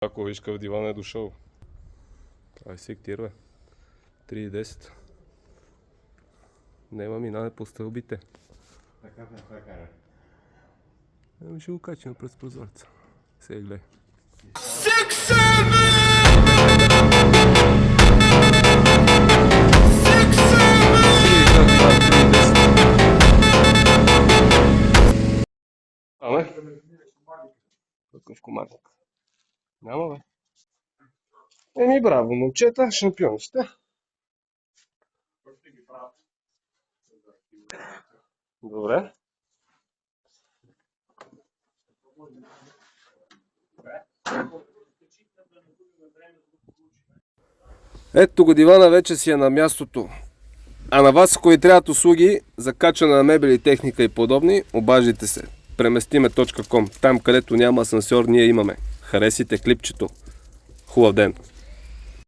Ако виж къв диван е дошъл. Това е сектир, бе. 3,10. Нема минане по стълбите. Така не се кара. Ами ще го качим през прозореца. Сега гледай. Аме? Какъв комарник? Няма, бе. Еми, браво, момчета, шампиони сте. Добре. Ето го, дивана вече си е на мястото. А на вас, ако ви трябват услуги за качване на мебели, техника и подобни, обаждайте се. Преместиме.com. Там, където няма асансьор, ние имаме. Харесайте клипчето. Хубав ден!